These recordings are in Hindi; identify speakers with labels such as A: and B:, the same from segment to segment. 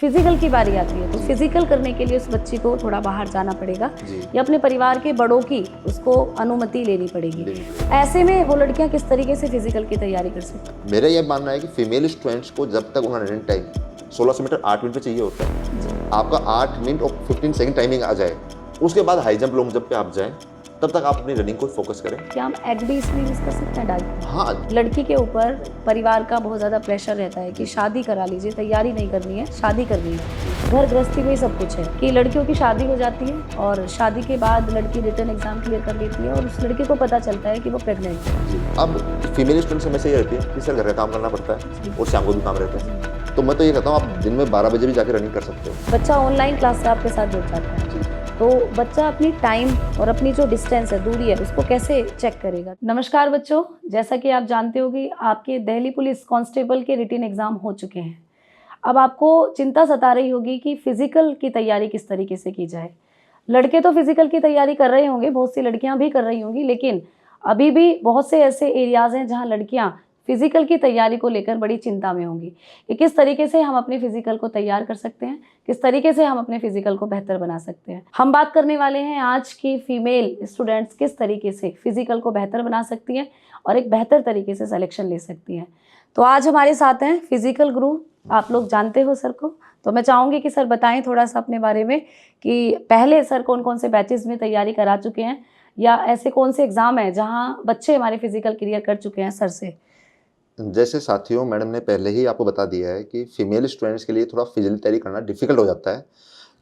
A: फिजिकल की बारी आती है तो फिजिकल करने के लिए उस बच्ची को थोड़ा बाहर जाना पड़ेगा या अपने परिवार के बड़ों की उसको अनुमति लेनी पड़ेगी। ऐसे में वो लड़कियां किस तरीके से फिजिकल की तैयारी कर सकती हैं?
B: मेरा ये मानना है कि फीमेल स्टूडेंट्स को जब तक उन्हें रनिंग टाइम 1600 मीटर 8 मिनट पे चाहिए होता है, आपका 8 मिनट और 15 सेकंड टाइमिंग आ जाए, उसके बाद हाई जंप लॉन्ग जंप पे आप जाएं, तब तक आप अपनी रनिंग को फोकस करें।
A: क्या हम एग भी इसमें यूज कर सकते हैं डाइट?
B: हाँ,
A: लड़की के ऊपर परिवार का बहुत ज़्यादा प्रेशर रहता है कि शादी करा लीजिए, तैयारी नहीं करनी है, शादी करनी है। घर गृहस्थी में ही सब कुछ है कि लड़कियों की शादी हो जाती है और शादी के बाद लड़की रिटर्न एग्जाम क्लियर कर लेती है और उस लड़के को पता चलता है कि वो प्रेग्नेंट है।
B: अब फीमेल स्टूडेंट समस्या ये रहती है कि सर घर का काम करना पड़ता है और शाम को भी काम रहता है, तो मैं तो ये कहता हूँ आप दिन में 12 बजे भी जाकर रनिंग कर सकते हो।
A: बच्चा ऑनलाइन क्लास से आपके साथ जुड़ जाता है तो बच्चा अपनी टाइम और अपनी जो डिस्टेंस है, दूरी है, उसको कैसे चेक करेगा? नमस्कार बच्चों, जैसा कि आप जानते हो कि आपके दिल्ली पुलिस कांस्टेबल के रिटन एग्ज़ाम हो चुके हैं। अब आपको चिंता सता रही होगी कि फिज़िकल की तैयारी किस तरीके से की जाए। लड़के तो फिज़िकल की तैयारी कर रहे होंगे, बहुत सी लड़कियां भी कर रही होंगी, लेकिन अभी भी बहुत से ऐसे एरियाज़ हैं जहां लड़कियां फिज़िकल की तैयारी को लेकर बड़ी चिंता में होंगी कि किस तरीके से हम अपने फिज़िकल को तैयार कर सकते हैं, किस तरीके से हम अपने फिज़िकल को बेहतर बना सकते हैं। हम बात करने वाले हैं आज की फीमेल स्टूडेंट्स किस तरीके से फिज़िकल को बेहतर बना सकती हैं और एक बेहतर तरीके से सिलेक्शन ले सकती हैं। तो आज हमारे साथ हैं फिज़िकल गुरु, आप लोग जानते हो सर को, तो मैं चाहूँगी कि सर बताएं थोड़ा सा अपने बारे में कि पहले सर कौन कौन से बैचेस में तैयारी करा चुके हैं या ऐसे कौन से एग्ज़ाम हैं जहाँ बच्चे हमारे फिज़िकल क्लियर कर चुके हैं सर से।
B: जैसे साथियों, मैडम ने पहले ही आपको बता दिया है कि फीमेल स्टूडेंट्स के लिए थोड़ा फिजिकल तैयारी करना डिफिकल्ट हो जाता है,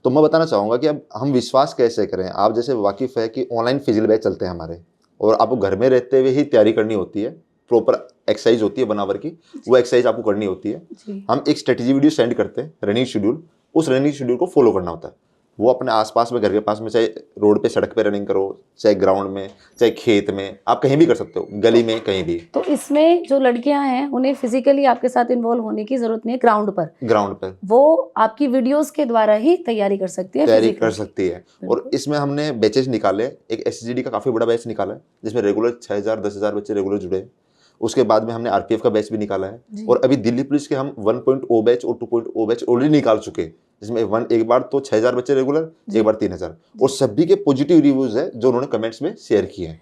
B: तो मैं बताना चाहूँगा कि अब हम विश्वास कैसे करें। आप जैसे वाकिफ़ है कि ऑनलाइन फिजिकल बैच चलते हैं हमारे, और आपको घर में रहते हुए ही तैयारी करनी होती है, प्रॉपर एक्सरसाइज होती है बनावर की, वो एक्सरसाइज आपको करनी होती है। हम एक स्ट्रेटजी वीडियो सेंड करते हैं, रनिंग शेड्यूल, उस रनिंग शेड्यूल को फॉलो करना होता है। वो अपने आसपास में, घर के पास में, चाहे रोड पे सड़क पे रनिंग करो, चाहे ग्राउंड में, चाहे खेत में, आप कहीं भी कर सकते हो, गली में, कहीं भी।
A: तो इसमें जो लड़कियां हैं उन्हें फिजिकली आपके साथ इन्वॉल्व होने की जरूरत नहीं है। ग्राउंड पर वो आपकी वीडियोस के द्वारा ही तैयारी कर सकती है,
B: तैयारी कर सकती है। और इसमें हमने बैचेज निकाले, एक SGD का काफ़ी बड़ा बैच निकाला है जिसमें रेगुलर 6000 10,000 बच्चे रेगुलर जुड़े हैं। उसके बाद में हमने RPF का बैच भी निकाला है, और अभी दिल्ली पुलिस के हम 1.0 बैच और 2.0 बैच ऑलरेडी निकाल चुके हैं, जिसमें एक बार तो 6000 बच्चे रेगुलर, एक बार 3000, और सभी के पॉजिटिव रिव्यूज है जो उन्होंने कमेंट्स में शेयर किए हैं।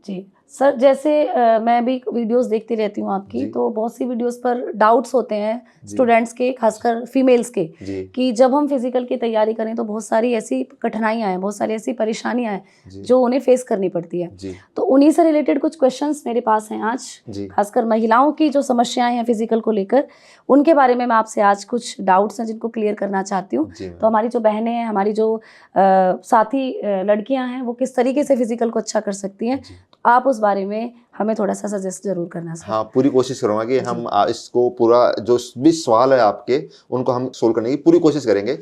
A: जी सर, जैसे मैं भी वीडियोस देखती रहती हूँ आपकी, तो बहुत सी वीडियोस पर डाउट्स होते हैं स्टूडेंट्स के, खासकर फीमेल्स के, कि जब हम फिजिकल की तैयारी करें तो बहुत सारी ऐसी कठिनाइयाँ हैं, बहुत सारी ऐसी परेशानियाँ हैं जो उन्हें फेस करनी पड़ती है। तो उन्हीं से रिलेटेड कुछ क्वेश्चंस मेरे पास हैं आज, खासकर महिलाओं की जो समस्याएं हैं फिजिकल को लेकर, उनके बारे में मैं आपसे आज कुछ डाउट्स हैं जिनको क्लियर करना चाहती हूँ। तो हमारी जो बहनें हैं, हमारी जो साथी लड़कियाँ हैं, वो किस तरीके से फिजिकल को अच्छा कर सकती हैं, आप उस बारे में हमें थोड़ा सा सजेस्ट जरूर करना सर।
B: हाँ, पूरी कोशिश करूँगा कि हम इसको पूरा जो भी सवाल है आपके, उनको हम सोल्व करने की पूरी कोशिश करेंगे,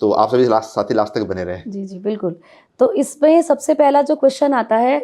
B: तो आप सभी साथी लास्ट तक बने रहें।
A: जी जी बिल्कुल। तो इसमें सबसे पहला जो क्वेश्चन आता है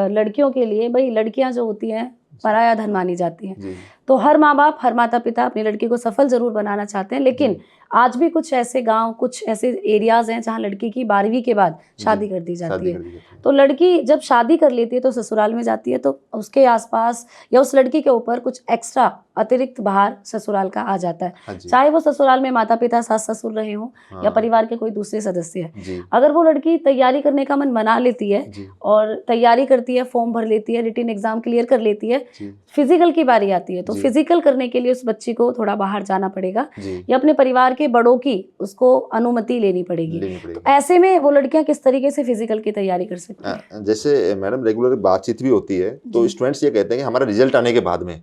A: लड़कियों के लिए, भाई लड़कियां जो होती हैं पराया धन मानी जाती हैं, तो हर माँ बाप, हर माता पिता अपनी लड़की को सफल जरूर बनाना चाहते हैं, लेकिन आज भी कुछ ऐसे गांव, कुछ ऐसे एरियाज हैं जहां लड़की की 12वीं के बाद शादी कर दी जाती है। तो लड़की जब शादी कर लेती है तो ससुराल में जाती है, तो उसके आसपास या उस लड़की के ऊपर कुछ एक्स्ट्रा अतिरिक्त भार ससुराल का आ जाता है, चाहे वो ससुराल में माता पिता, सास ससुर रहे हों या परिवार के कोई दूसरे सदस्य है। अगर वो लड़की तैयारी करने का मन बना लेती है और तैयारी करती है, फॉर्म भर लेती है, रिटन एग्जाम क्लियर कर लेती है, फिजिकल की बारी आती है, तो फिजिकल करने के लिए उस बच्ची को थोड़ा बाहर जाना पड़ेगा या अपने परिवार के बड़ों की उसको अनुमति लेनी पड़ेगी। तो ऐसे में वो लड़कियां किस तरीके से फिजिकल की तैयारी कर सकती हैं?
B: जैसे मैडम रेगुलर बातचीत भी होती है, तो स्टूडेंट्स ये कहते हैं कि हमारा रिजल्ट आने के बाद में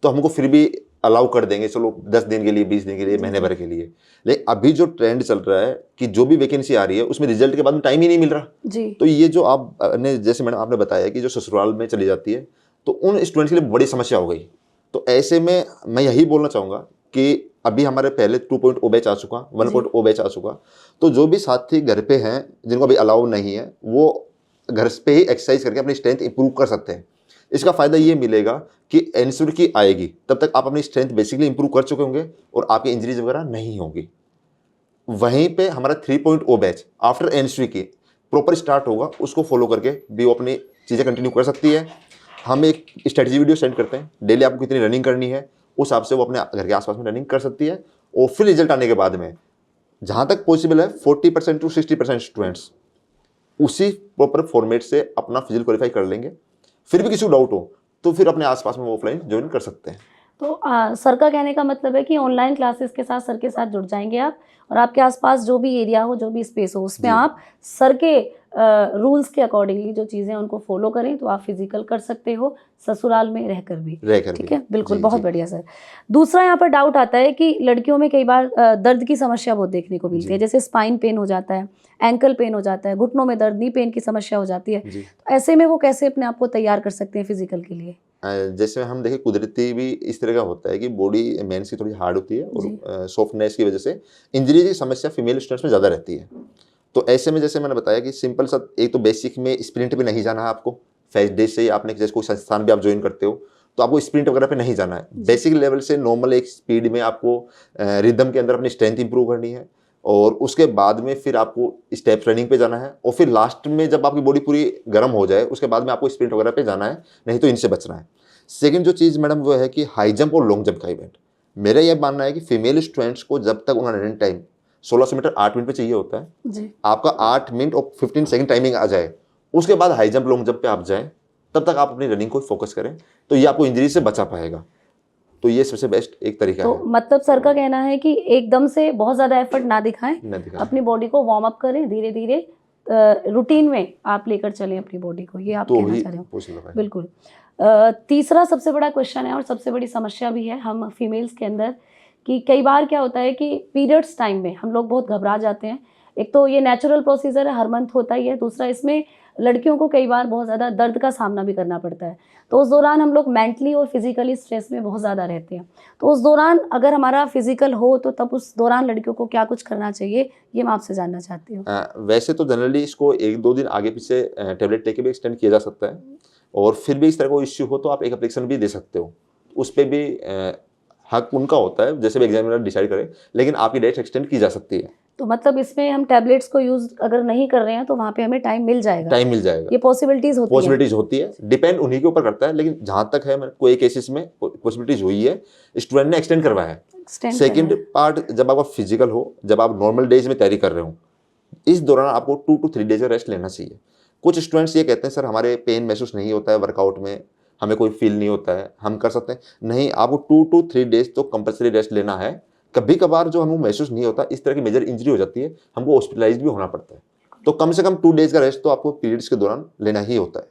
B: तो हमको फिर भी अलाउ कर देंगे, चलो 10 दिन के लिए, 20 दिन के लिए, महीने भर के लिए। लेकिन अभी जो ट्रेंड चल रहा है कि जो भी वैकेंसी आ रही है उसमें रिजल्ट के बाद में टाइम ही नहीं मिल रहा। तो ये जो आपने, जैसे मैडम आपने बताया कि जो ससुराल में चली जाती है, तो उन स्टूडेंट्स के लिए बड़ी समस्या हो गई। तो ऐसे में मैं यही बोलना चाहूँगा कि अभी हमारे पहले 2.0 बैच आ चुका, 1.0 बैच आ चुका, तो जो भी साथी घर पे हैं जिनको अभी अलाउ नहीं है, वो घर पे ही एक्सरसाइज करके अपनी स्ट्रेंथ इंप्रूव कर सकते हैं। इसका फायदा ये मिलेगा कि एनसीडी की आएगी, तब तक आप अपनी स्ट्रेंथ बेसिकली इंप्रूव कर चुके होंगे और आपकी इंजरीज वगैरह नहीं होगी। वहीं पे हमारा 3.0 बैच आफ्टर एनसीडी की प्रॉपर स्टार्ट होगा, उसको फॉलो करके भी वो अपनी चीज़ें कंटिन्यू कर सकती है। हम एक स्ट्रेटजी वीडियो सेंड करते हैं, डेली आपको कितनी रनिंग करनी है, उस हिसाब से वो अपने घर के आसपास में रनिंग कर सकती है, और फिर रिजल्ट आने के बाद में जहाँ तक पॉसिबल है 40% टू 60% स्टूडेंट्स उसी प्रॉपर फॉर्मेट से अपना फिजिकल क्वालिफाई कर लेंगे। फिर भी किसी को डाउट हो तो फिर अपने आसपास में ऑफलाइन ज्वाइन कर सकते हैं।
A: तो सर का कहने का मतलब है कि ऑनलाइन क्लासेस के साथ सर के साथ जुड़ जाएंगे आप, और आपके आसपास जो भी एरिया हो, जो भी स्पेस हो, उसमें
B: जी।
A: आप सर के रूल्स के अकॉर्डिंगली जो चीज़ें हैं उनको फॉलो करें तो आप फिजिकल कर सकते हो ससुराल में रहकर भी। ठीक है, बिल्कुल,
B: जी,
A: बहुत
B: जी।
A: बढ़िया सर। दूसरा यहाँ पर डाउट आता है कि लड़कियों में कई बार दर्द की समस्या बहुत देखने को मिलती है,
B: जी।
A: जैसे स्पाइन पेन हो जाता है, एंकल पेन हो जाता है, घुटनों में दर्द, नी पेन की समस्या हो जाती है।
B: जी।
A: तो ऐसे में वो कैसे अपने आप को तैयार कर सकते हैं फिजिकल के लिए?
B: जैसे हम देखें कुदरती भी इस तरह का होता है कि बॉडी मेन से थोड़ी हार्ड होती है
A: जी।
B: और सॉफ्टनेस की वजह से इंजरी की समस्या फीमेल स्टूडेंट्स में ज़्यादा रहती है। तो ऐसे में जैसे मैंने बताया कि सिंपल सा एक तो बेसिक में स्प्रिंट पे नहीं जाना है आपको। फर्स्ट डे से ही आपने जैसे कोई संस्थान भी आप ज्वाइन करते हो तो आपको स्प्रिंट वगैरह पे नहीं जाना है। बेसिक लेवल से नॉर्मल एक स्पीड में आपको रिदम के अंदर अपनी स्ट्रेंथ इंप्रूव करनी है, और उसके बाद में फिर आपको स्टेप रनिंग पे जाना है, और फिर लास्ट में जब आपकी बॉडी पूरी गर्म हो जाए उसके बाद में आपको स्प्रिंट वगैरह पे जाना है, नहीं तो इनसे बचना है। सेकंड जो चीज़ मैडम वो है कि हाई जंप और लॉन्ग जंप का इवेंट। मेरा यह मानना है कि फीमेल स्टूडेंट्स को जब तक उन्हें रनिंग टाइम 1600 मीटर 8 मिनट पे चाहिए होता है,
A: जी।
B: आपका 8 मिनट और 15 सेकंड टाइमिंग आ जाए, उसके बाद हाई जंप लॉन्ग जंप पे आप जाएं, तब तक आप अपनी रनिंग को फोकस करें, तो ये आपको इंजरी से बचा पाएगा। तो ये सबसे बेस्ट एक तरीका
A: तो
B: है।
A: मतलब सर का कहना है कि एकदम से बहुत ज़्यादा एफर्ट ना दिखाएं,
B: न दिखाएं।
A: अपनी बॉडी को वार्म अप करें, धीरे धीरे रूटीन में आप लेकर चलें अपनी बॉडी को, ये आप
B: तो
A: कहना
B: ही
A: चाह रहे हो?
B: पॉसिबल है।
A: बिल्कुल। तीसरा सबसे बड़ा क्वेश्चन है और सबसे बड़ी समस्या भी है हम फीमेल्स के अंदर, कि कई बार क्या होता है कि पीरियड्स टाइम में हम लोग बहुत घबरा जाते हैं। एक तो ये नेचुरल प्रोसीजर है, हर मंथ होता ही है, दूसरा इसमें लड़कियों को कई बार बहुत ज़्यादा दर्द का सामना भी करना पड़ता है। तो उस दौरान हम लोग मेंटली और फिजिकली स्ट्रेस में बहुत ज़्यादा रहते हैं। तो उस दौरान अगर हमारा फिजिकल हो तो तब उस दौरान लड़कियों को क्या कुछ करना चाहिए, ये मैं आपसे जानना चाहती हूँ।
B: वैसे तो जनरली इसको 1-2 दिन आगे पीछे टेबलेट लेके भी एक्सटेंड किया जा सकता है, और फिर भी इस तरह कोई इश्यू हो तो आप एक एप्लीकेशन भी दे सकते हो। उस पे भी हक उनका होता है, जैसे भी एग्जामिनर डिसाइड करे, लेकिन आपकी डेट एक्सटेंड की जा सकती है।
A: तो मतलब इसमें हम टैबलेट्स को यूज़ अगर नहीं कर रहे हैं तो वहाँ पे हमें टाइम मिल जाएगा,
B: टाइम मिल जाएगा,
A: ये पॉसिबिलिटीज़ होती है।
B: पॉसिबिलिटीज होती है, डिपेंड उन्हीं के ऊपर करता है, लेकिन जहाँ तक है कोई केसेस में पॉसिबिलिटीज हुई है, स्टूडेंट ने एक्सटेंड करवाया है।
A: Extend
B: सेकेंड
A: करना है।
B: पार्ट, जब आपका फिजिकल हो, जब आप नॉर्मल डेज में तैयारी कर रहे हो, इस दौरान आपको 2 to 3 डेज का रेस्ट लेना चाहिए। कुछ स्टूडेंट्स ये कहते हैं सर हमारे पेन महसूस नहीं होता है वर्कआउट में, हमें कोई फील नहीं होता है, हम कर सकते हैं। नहीं, आपको 2 to 3 डेज तो कंपलसरी रेस्ट लेना है। कभी कभार जो हमें महसूस नहीं होता, इस तरह की मेजर इंजरी हो जाती है, हमको हॉस्पिटलाइज भी होना पड़ता है, तो कम से कम 2 डेज का रेस्ट तो आपको पीरियड्स के दौरान लेना ही होता है।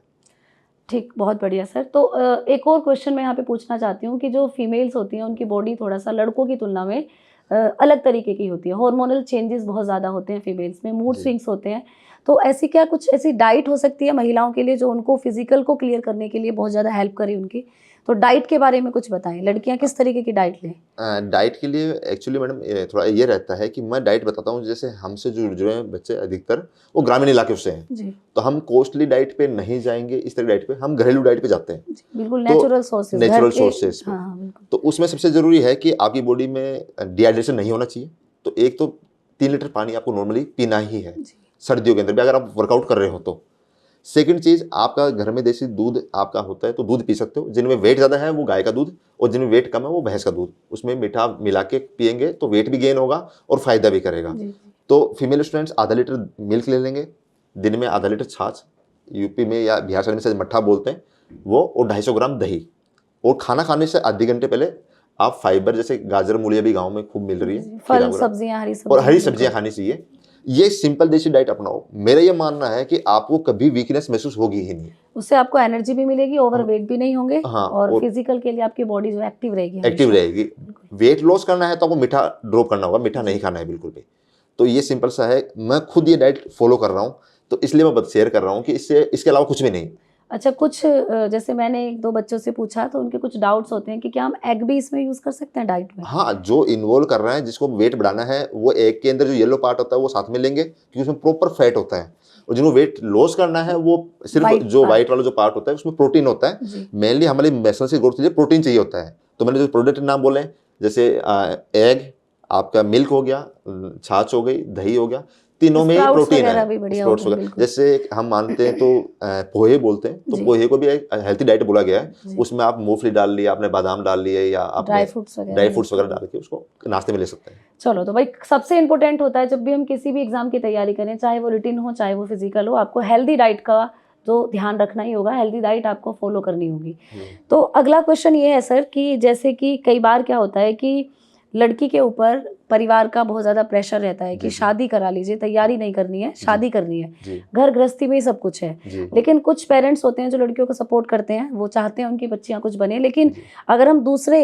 A: ठीक, बहुत बढ़िया सर। तो एक और क्वेश्चन मैं यहाँ पे पूछना चाहती हूँ कि जो फीमेल्स होती हैं उनकी बॉडी थोड़ा सा लड़कों की तुलना में अलग तरीके की होती है, हार्मोनल चेंजेस बहुत ज़्यादा होते हैं फीमेल्स में, मूड
B: जी।
A: स्विंग्स होते हैं। तो ऐसी क्या कुछ ऐसी डाइट हो सकती है महिलाओं के लिए जो उनको फिजिकल को क्लियर करने के लिए बहुत ज़्यादा हेल्प करे उनकी? तो डाइट के बारे में कुछ बताएं, लड़कियां किस तरीके की डाइट लें?
B: डाइट के लिए एक्चुअली मैडम थोड़ा ये रहता है कि मैं डाइट बताता हूँ, जैसे हमसे जो जुड़े हैं बच्चे अधिकतर वो ग्रामीण इलाके से हैं,
A: जी
B: तो हम कॉस्टली डाइट पे नहीं जाएंगे, इस तरह डाइट पे हम घरेलू डाइट पे जाते हैं।
A: जी, बिल्कुल
B: तो
A: नेचुरल सोर्सेज,
B: नेचुरल सोर्सेज पे,
A: हाँ हाँ बिल्कुल।
B: तो उसमें सबसे जरूरी है कि आपकी बॉडी में डिहाइड्रेशन नहीं होना चाहिए। तो एक तो 3 लीटर पानी आपको नॉर्मली पीना ही है
A: जी
B: सर्दियों के अंदर भी, अगर आप वर्कआउट कर रहे हो तो। सेकंड चीज, आपका घर में देसी दूध आपका होता है तो दूध पी सकते हो। जिनमें वेट ज़्यादा है वो गाय का दूध, और जिनमें वेट कम है वो भैंस का दूध। उसमें मीठा मिला के पियेंगे तो वेट भी गेन होगा और फायदा भी करेगा।
A: जी
B: तो फीमेल स्टूडेंट्स आधा लीटर मिल्क ले लेंगे, दिन में आधा लीटर छाछ, यूपी में या बिहार साइड में से मट्ठा बोलते हैं वो, और 250 ग्राम दही। और खाना खाने से आधे घंटे पहले आप फाइबर, जैसे गाजर मूली अभी गाँव में खूब मिल रही है,
A: फल
B: खीरा वगैरह,
A: सब्जियां, हरी
B: और
A: सब्जियां
B: हरी
A: बिल्कुल।
B: सब्जियां खानी चाहिए। ये सिंपल देसी डाइट अपनाओ, मेरा ये मानना है कि आपको कभी वीकनेस महसूस होगी ही नहीं।
A: उससे आपको एनर्जी भी मिलेगी, ओवरवेट भी नहीं होंगे,
B: हाँ,
A: और फिजिकल के लिए आपकी बॉडी जो एक्टिव रहेगी,
B: एक्टिव
A: हमेशा।
B: रहेगी। वेट लॉस करना है तो आपको मीठा ड्रॉप करना होगा, मीठा नहीं खाना है बिल्कुल भी। तो ये सिंपल सा है, मैं खुद ये डाइट फॉलो कर रहा हूँ, तो इसलिए मैं बस शेयर कर रहा हूँ कि इसके अलावा कुछ भी नहीं।
A: अच्छा, कुछ जैसे मैंने 1-2 बच्चों से पूछा तो उनके कुछ डाउट्स होते हैं कि क्या हम एग भी इसमें यूज कर सकते हैं डाइट में?
B: हाँ, जो इन्वॉल्व कर रहे हैं, जिसको वेट बढ़ाना है, वो एग के अंदर जो येलो पार्ट होता है वो साथ में लेंगे, क्योंकि उसमें प्रॉपर फैट होता है। और जिनको वेट लॉस करना है वो सिर्फ जो व्हाइट वाला जो पार्ट होता है उसमें प्रोटीन होता है। मेनली हमारी मसल्स की ग्रोथ के लिए प्रोटीन चाहिए होता है। तो मैंने जो प्रोडक्ट नाम बोले, जैसे एग, आपका मिल्क हो गया, छाछ हो गई, दही हो गया, तीनों में ही
A: Sprouts
B: प्रोटीन
A: वगैरह
B: है।
A: भी बढ़िया
B: स्प्राउट्स
A: होते हैं,
B: वगैरह
A: बिल्कुल।
B: जैसे हम मानते हैं तो पोहे बोलते हैं, तो
A: जी।
B: पोहे को भी एक हेल्थी डाइट बोला गया है।
A: जी।
B: उसमें आप मूंगफली डाल लिया, आपने बादाम डाल लिए, या
A: ड्राई
B: आपने
A: फ्रूट्स वगैरह
B: ड्राई फ्रूट्स
A: लेते
B: वगैरह
A: हैं।
B: डाल के उसको नाश्ते में ले सकते हैं।
A: चलो, तो भाई सबसे इम्पोर्टेंट होता है जब भी हम किसी भी एग्जाम की तैयारी करें, चाहे वो रिटिन हो चाहे वो फिजिकल हो, आपको हेल्दी डाइट का तो ध्यान रखना ही होगा, हेल्दी डाइट आपको फॉलो करनी होगी। तो अगला क्वेश्चन ये है सर कि जैसे कि कई बार क्या होता है कि लड़की के ऊपर परिवार का बहुत ज़्यादा प्रेशर रहता है कि
B: जी।
A: शादी करा लीजिए, तैयारी नहीं करनी है, शादी करनी है,
B: जी
A: घर गृहस्थी में ही सब कुछ है।
B: जी
A: लेकिन कुछ पेरेंट्स होते हैं जो लड़कियों को सपोर्ट करते हैं, वो चाहते हैं उनकी बच्चियां कुछ बने। लेकिन
B: जी।
A: अगर हम दूसरे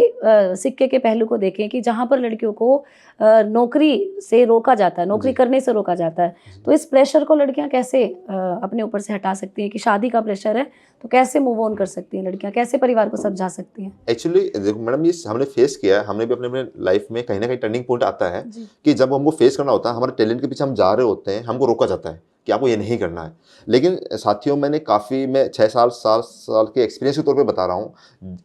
A: सिक्के के पहलू को देखें कि जहाँ पर लड़कियों को नौकरी से रोका जाता है, नौकरी
B: जी।
A: करने से रोका जाता है,
B: जी।
A: तो इस प्रेशर को लड़कियां कैसे अपने ऊपर से हटा सकती हैं कि शादी का प्रेशर है, तो कैसे मूव ऑन कर सकती हैं लड़कियां, कैसे परिवार को समझा सकती हैं?
B: एक्चुअली देखो मैडम, ये हमने फेस किया है, हमने भी अपने अपने लाइफ में कहीं ना कहीं टर्निंग पॉइंट आता है
A: जी।
B: कि जब हमको फेस करना होता है, हमारे टैलेंट के पीछे हम जा रहे होते हैं, हमको रोका जाता है कि आपको ये नहीं करना है। लेकिन साथियों, मैं 6 साल के एक्सपीरियंस के तौर पे बता रहा हूँ,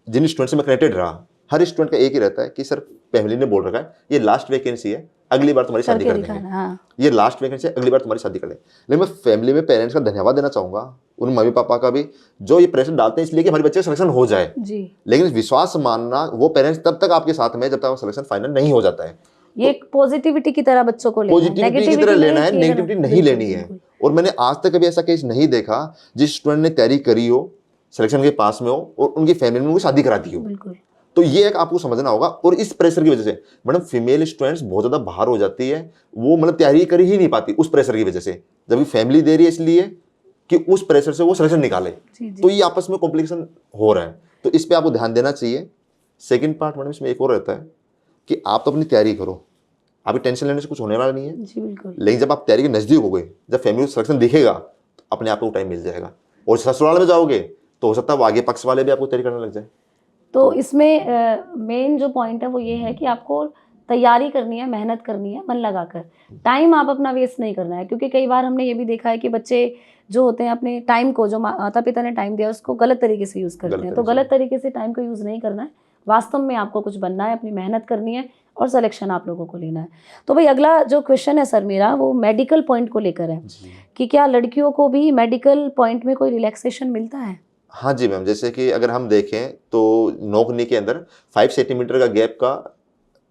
B: जिन स्टूडेंट से मैं कनेक्टेड रहा, हर स्टूडेंट का एक ही रहता है कि सर फैमिली ने बोल रखा है ये लास्ट वैकेंसी है, अगली बार तुम्हारी शादी
A: करके
B: कर देंगे,
A: दिखाना, हाँ।
B: ये लास्ट वैकेंसी है, अगली बार तुम्हारी शादी कर देंगे। लेकिन मैं फैमिली में पेरेंट्स का धन्यवाद देना चाहूंगा, उन मम्मी पापा का भी, जो ये प्रेशर डालते हैं इसलिए कि हमारे बच्चे का सिलेक्शन हो जाए।
A: जी।
B: लेकिन विश्वास मानना, वो पेरेंट्स तब तक आपके साथ में है जब तक सिलेक्शन फाइनल नहीं हो जाता है।
A: ये एक पॉजिटिविटी की तरह बच्चों को लेना है,
B: पॉजिटिविटी की तरह लेना है,
A: कि
B: नेगेटिविटी नहीं
A: बिल्कुल,
B: लेनी है।
A: बिल्कुल।
B: और मैंने आज तक कभी ऐसा केस नहीं देखा जिस स्टूडेंट ने तैयारी करी हो, सिलेक्शन के पास में हो और उनकी फैमिली में वो शादी करा दी हो।
A: बिल्कुल।
B: तो ये एक आपको समझना होगा। और इस प्रेशर की वजह से मैडम फीमेल स्टूडेंट्स बहुत ज्यादा बाहर हो जाती है, वो मतलब तैयारी कर ही नहीं पाती उस प्रेशर की वजह से, जबकि फैमिली दे रही है इसलिए कि उस प्रेशर से वो सिलेक्शन निकाले।
A: जी, जी।
B: तो ये आपस में कॉम्प्लिकेशन हो रहा है, तो इस पे आपको ध्यान देना चाहिए। सेकंड पार्ट मैडम इसमें एक और रहता है कि आप तो अपनी तैयारी करो, अभी टेंशन लेने से कुछ होने वाला नहीं है।
A: जी, बिल्कुल।
B: लेकिन जब आप तैयारी के नजदीक हो गए, जब फैमिली को सिलेक्शन दिखेगा, तो अपने आप को टाइम मिल जाएगा। और ससुराल में जाओगे तो हो सकता है वो आगे पक्ष वाले भी आपको तैयारी करने लग जाए।
A: तो इसमें मेन जो पॉइंट है वो ये है कि आपको तैयारी करनी है, मेहनत करनी है, मन लगाकर। टाइम आप अपना वेस्ट नहीं करना है, क्योंकि कई बार हमने ये भी देखा है कि बच्चे जो होते हैं अपने टाइम को, जो माता पिता ने टाइम दिया उसको गलत तरीके से यूज़ करते हैं। तो गलत तरीके से टाइम को यूज़ नहीं करना है, वास्तव में आपको कुछ बनना है, अपनी मेहनत करनी है और सिलेक्शन आप लोगों को लेना है। तो भाई अगला जो क्वेश्चन है सर मेरा, वो मेडिकल पॉइंट को लेकर है कि क्या लड़कियों को भी मेडिकल पॉइंट में कोई रिलैक्सेशन मिलता है?
B: हाँ जी मैम, जैसे कि अगर हम देखें तो नोकनी के अंदर 5 सेंटीमीटर का गैप का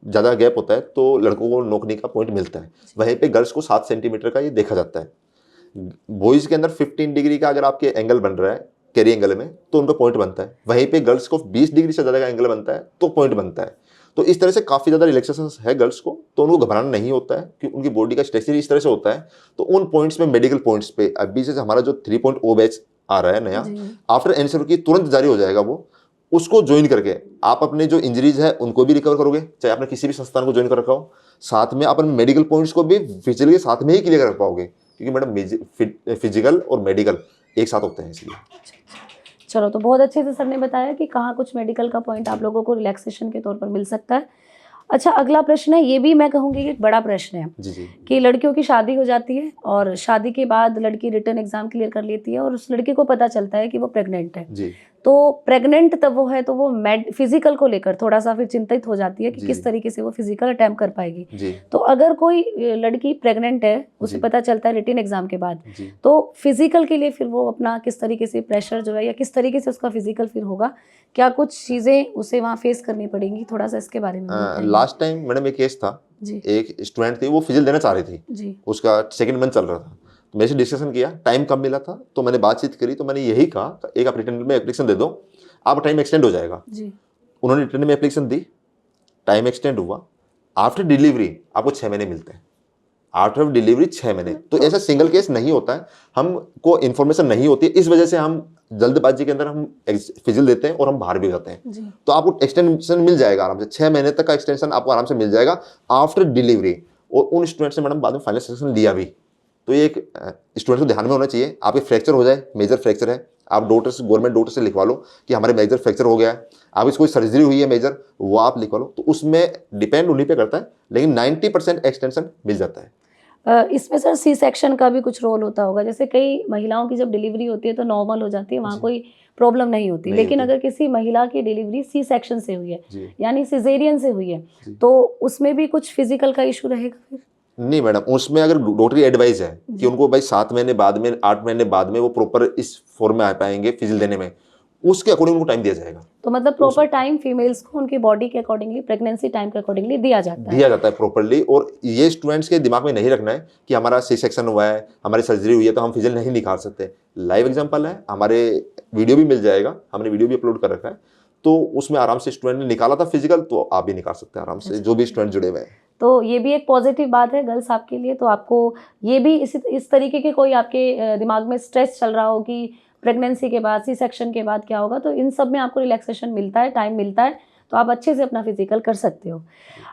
B: ज़्यादा गैप होता है, तो लड़कों को नोकनी का पॉइंट मिलता है। वहीं पे गर्ल्स को 7 सेंटीमीटर का ये देखा जाता है। बॉयज़ के अंदर 15 डिग्री का अगर आपके एंगल बन रहा है कैरी एंगल में, तो उनका पॉइंट बनता है। वहीं पे गर्ल्स को 20 डिग्री से ज़्यादा का एंगल बनता है तो पॉइंट बनता है। तो इस तरह से काफ़ी ज़्यादा रिलैक्सेशन है गर्ल्स को, तो उनको घबराना नहीं होता है कि उनकी बॉडी का स्ट्रक्चर इस तरह से होता है। तो उन पॉइंट्स में, मेडिकल पॉइंट्स पे, अभी जैसे हमारा जो 3.0 बैच आ रहा है नया, आफ्टर एनएसएल की तुरंत जारी हो जाएगा, वो उसको ज्वाइन करके आप अपने जो इंजरीज है उनको भी रिकवर करोगे, चाहे आपने किसी भी संस्थान को ज्वाइन कर रखा हो। साथ में आप मेडिकल पॉइंट्स को भी फिजिकल के साथ में ही क्लियर कर पाओगे, क्योंकि मैडम फिजिकल और मेडिकल एक साथ होते हैं इसलिए।
A: चलो, तो बहुत अच्छे से सर ने बताया कि कहाँ कुछ मेडिकल का पॉइंट आप लोगों को रिलैक्सेशन के तौर पर मिल सकता है। अच्छा, अगला प्रश्न है, ये भी मैं कहूँगी कि एक बड़ा प्रश्न है
B: जी जी
A: कि लड़कियों की शादी हो जाती है और शादी के बाद लड़की रिटर्न एग्जाम क्लियर कर लेती है और उस लड़की को पता चलता है कि वो प्रेग्नेंट है।
B: जी
A: तो प्रेग्नेंट तब वो है तो वो फिजिकल को लेकर थोड़ा सा फिर चिंतित हो जाती है कि किस तरीके से वो फिजिकल अटेम्प्ट कर पाएगी।
B: जी
A: तो अगर कोई लड़की प्रेग्नेंट है, उसे
B: जी।
A: पता चलता है रिटन एग्जाम के बाद,
B: जी
A: तो फिजिकल के लिए फिर वो अपना किस तरीके से प्रेशर जो है या किस तरीके से उसका फिजिकल फिर होगा, क्या कुछ चीजें उसे वहाँ फेस करनी पड़ेंगी, थोड़ा सा इसके बारे में बताइए।
B: लास्ट टाइम मैडम एक केस था,
A: जी
B: एक स्टूडेंट थी, वो फिजिकल देना चाह रही थी,
A: जी
B: उसका सेकंड मंथ चल रहा था। तो मेरे से डिस्कशन किया, टाइम कम मिला था, तो मैंने बातचीत करी, तो मैंने यही कहा एक आप रिटर्न में एप्लीकेशन दे दो, आप टाइम एक्सटेंड हो जाएगा।
A: जी
B: उन्होंने रिटर्न में एप्लीकेशन दी, टाइम एक्सटेंड हुआ, आफ्टर डिलीवरी आपको 6 महीने मिलते हैं, आफ्टर डिलीवरी 6 महीने। तो ऐसा सिंगल केस नहीं होता है, हमको इन्फॉर्मेशन नहीं होती है, इस वजह से हम जल्दबाजी के अंदर हम फिजिकल देते हैं और हम बाहर भी हो जाते हैं।
A: जी
B: तो आपको एक्सटेंशन मिल जाएगा आराम से, 6 महीने तक का एक्सटेंशन आपको आराम से मिल जाएगा आफ्टर डिलीवरी। और उन स्टूडेंट से मैडम बाद में फाइनल सिलेक्शन लिया भी। तो ये एक स्टूडेंट को ध्यान में होना चाहिए, आपके फ्रैक्चर हो जाए, मेजर फ्रैक्चर है, आप डॉक्टर से, गवर्नमेंट डॉक्टर से लिखवा लो कि हमारे मेजर फ्रैक्चर हो गया है, आप इसको सर्जरी हुई है मेजर, वो आप लिखवा लो। तो उसमें डिपेंड उन्हीं पे करता है, लेकिन 90% एक्सटेंशन मिल जाता है।
A: इसमें सर सी सेक्शन का भी कुछ रोल होता होगा, जैसे कई महिलाओं की जब डिलीवरी होती है तो नॉर्मल हो जाती है, वहाँ कोई प्रॉब्लम नहीं होती, लेकिन अगर किसी महिला की डिलीवरी सी सेक्शन से हुई है, यानी सिजेरियन से हुई है, तो उसमें भी कुछ फिजिकल का इशू रहेगा फिर?
B: नहीं मैडम, उसमें अगर डॉक्टरी एडवाइस है कि उनको भाई 7 महीने बाद में, 8 महीने बाद में वो प्रॉपर इस फॉर्म में आ पाएंगे फिजिल देने में, उसके अकॉर्डिंग उनको टाइम दिया जाएगा।
A: तो मतलब प्रॉपर टाइम फीमेल्स को उनकी बॉडी के अकॉर्डिंगली, प्रेगनेंसी टाइम के अकॉर्डिंगली दिया जाता है
B: प्रॉपरली। और ये स्टूडेंट्स के दिमाग में नहीं रखना है कि हमारा सी सेक्शन हुआ है, हमारी सर्जरी हुई है तो हम फिजिल नहीं निकाल सकते। लाइव एग्जांपल है, हमारे वीडियो भी मिल जाएगा, हमने वीडियो भी अपलोड कर रखा है, तो उसमें आराम से स्टूडेंट ने निकाला था फिजिकल, तो आप भी निकाल सकते हैं आराम से, जो भी स्टूडेंट जुड़े हुए हैं।
A: तो ये भी एक पॉजिटिव बात है गर्ल्स आपके लिए। तो आपको ये भी इस तरीके के कोई आपके दिमाग में स्ट्रेस चल रहा हो कि प्रेगनेंसी के बाद, सी सेक्शन के बाद क्या होगा, तो इन सब में आपको रिलैक्सेशन मिलता है, टाइम मिलता है, तो आप अच्छे से अपना फिजिकल कर सकते हो।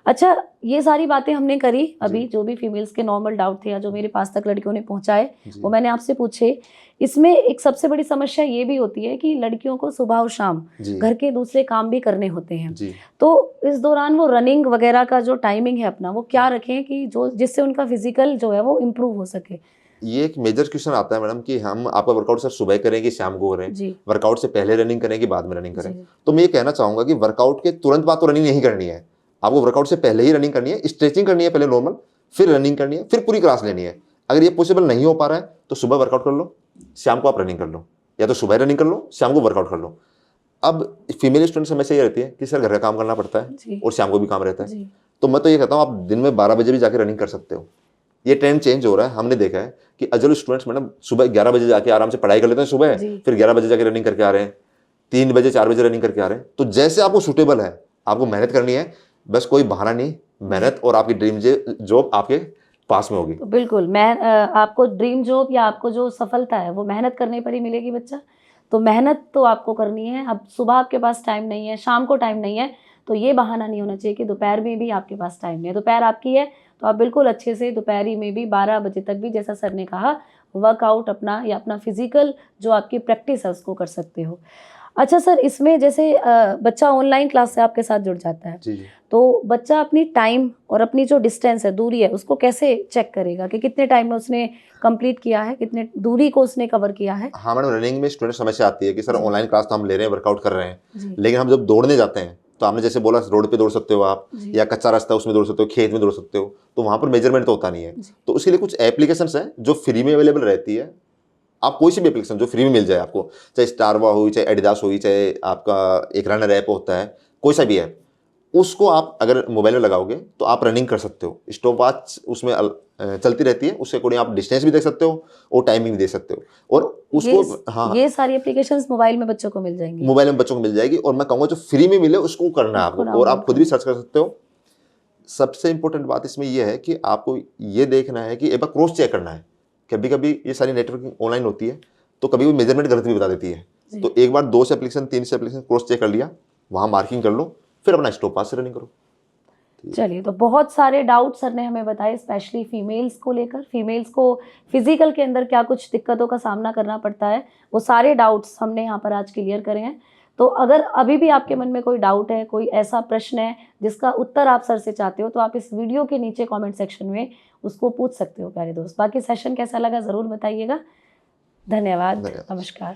A: अच्छा, ये सारी बातें हमने करी अभी, जो भी फीमेल्स के नॉर्मल डाउट थे या जो मेरे पास तक लड़कियों ने पहुंचाए वो मैंने आपसे पूछे। इसमें एक सबसे बड़ी समस्या ये भी होती है कि लड़कियों को सुबह और शाम घर के दूसरे काम भी करने होते हैं, तो इस दौरान वो रनिंग वगैरह का जो टाइमिंग है अपना, वो क्या रखें कि जो जिससे उनका फिजिकल जो है वो इम्प्रूव हो सके।
B: ये एक मेजर क्वेश्चन आता है मैडम कि हम आपका वर्कआउट सर सुबह करें कि शाम को करें, वर्कआउट से पहले रनिंग करें कि बाद में रनिंग करें। तो मैं ये कहना चाहूंगा कि वर्कआउट के तुरंत बाद तो रनिंग नहीं करनी है, आपको वर्कआउट से पहले ही रनिंग करनी है, स्ट्रेचिंग करनी है पहले नॉर्मल, फिर रनिंग करनी है, फिर पूरी क्लास लेनी है। अगर ये पॉसिबल नहीं हो पा रहा है तो सुबह वर्कआउट कर लो, शाम को आप रनिंग कर लो, या तो सुबह रनिंग कर लो, शाम को वर्कआउट कर लो। अब फीमेल स्टूडेंट समस्या ये रहती है कि सर घर का काम करना पड़ता है और शाम को भी काम रहता है, तो मैं तो ये कहता हूँ आप दिन में 12 बजे भी जाके रनिंग कर सकते हो। ये ट्रेंड चेंज हो रहा है, हमने देखा है कि अजल स्टूडेंट्स मैडम सुबह 11 बजे जाके आराम से पढ़ाई कर लेते हैं सुबह, फिर 11 बजे जाके रनिंग करके आ रहे हैं, 3 बजे 4 बजे रनिंग करके आ रहे हैं। तो जैसे आपको सूटेबल है, आपको मेहनत करनी है, बस कोई बहाना नहीं, मेहनत, और आपकी ड्रीम जॉब आपके पास में होगी।
A: तो बिल्कुल, मैं आपको ड्रीम जॉब या आपको जो सफलता है वो मेहनत करने पर ही मिलेगी बच्चा। तो मेहनत तो आपको करनी है। अब सुबह आपके पास टाइम नहीं है, शाम को टाइम नहीं है, तो ये बहाना नहीं होना चाहिए कि दोपहर में भी आपके पास टाइम नहीं है। दोपहर आपकी है तो आप बिल्कुल अच्छे से दोपहरी में भी 12 बजे तक भी, जैसा सर ने कहा, वर्कआउट अपना या अपना फिजिकल जो आपकी प्रैक्टिस है उसको कर सकते हो। अच्छा सर, इसमें जैसे बच्चा ऑनलाइन क्लास से आपके साथ जुड़ जाता है, तो बच्चा अपनी टाइम और अपनी जो डिस्टेंस है, दूरी है, उसको कैसे चेक करेगा कि कितने टाइम में उसने कंप्लीट किया है, कितने दूरी को उसने कवर किया है।
B: हाँ मैडम, रनिंग में स्टूडेंट समस्या आती है कि सर ऑनलाइन क्लास तो हम ले रहे हैं, वर्कआउट कर रहे हैं, लेकिन हम जब दौड़ने जाते हैं तो आपने जैसे बोला रोड पे दौड़ सकते हो आप, या कच्चा रास्ता उसमें दौड़ सकते हो, खेत में दौड़ सकते हो, तो वहाँ पर मेजरमेंट तो होता नहीं है। तो उसके लिए कुछ एप्लीकेशंस हैं जो फ्री में अवेलेबल रहती है। आप कोई सी भी एप्लीकेशन जो फ्री में मिल जाए आपको, चाहे स्टारवा हुई, चाहे एडिडास हुई, चाहे आपका एक रनर ऐप होता है, कोई सा भी ऐप, उसको आप अगर मोबाइल में लगाओगे तो आप रनिंग कर सकते हो। स्टॉप वॉच उसमें चलती रहती है, उसके अकॉर्डिंग आप डिस्टेंस भी देख सकते हो और टाइमिंग भी दे सकते हो। और उसको
A: ये सारी एप्लीकेशंस मोबाइल में बच्चों को मिल जाएंगी,
B: मोबाइल में बच्चों को मिल जाएगी। और मैं कहूँगा जो फ्री में मिले उसको करना है आपको, और आप खुद भी सर्च कर सकते हो। सबसे इंपॉर्टेंट बात इसमें यह है कि आपको ये देखना है कि एक बार क्रॉस चेक करना है। कभी कभी ये सारी नेटवर्किंग ऑनलाइन होती है तो कभी भी मेजरमेंट गलत भी बता देती है, तो एक बार 2 से एप्लीकेशन 3 से एप्लीकेशन क्रॉस चेक कर लिया, वहाँ मार्किंग कर लो, फिर अपना स्टॉप पास से रनिंग करो।
A: चलिए, तो बहुत सारे डाउट सर ने हमें बताए, स्पेशली फीमेल्स को लेकर। फीमेल्स को फिजिकल के अंदर क्या कुछ दिक्कतों का सामना करना पड़ता है, वो सारे डाउट्स हमने यहाँ पर आज क्लियर करे हैं। तो अगर अभी भी आपके मन में कोई डाउट है, कोई ऐसा प्रश्न है जिसका उत्तर आप सर से चाहते हो, तो आप इस वीडियो के नीचे कमेंट सेक्शन में उसको पूछ सकते हो प्यारे दोस्त। बाकी सेशन कैसा लगा ज़रूर बताइएगा। धन्यवाद, नमस्कार।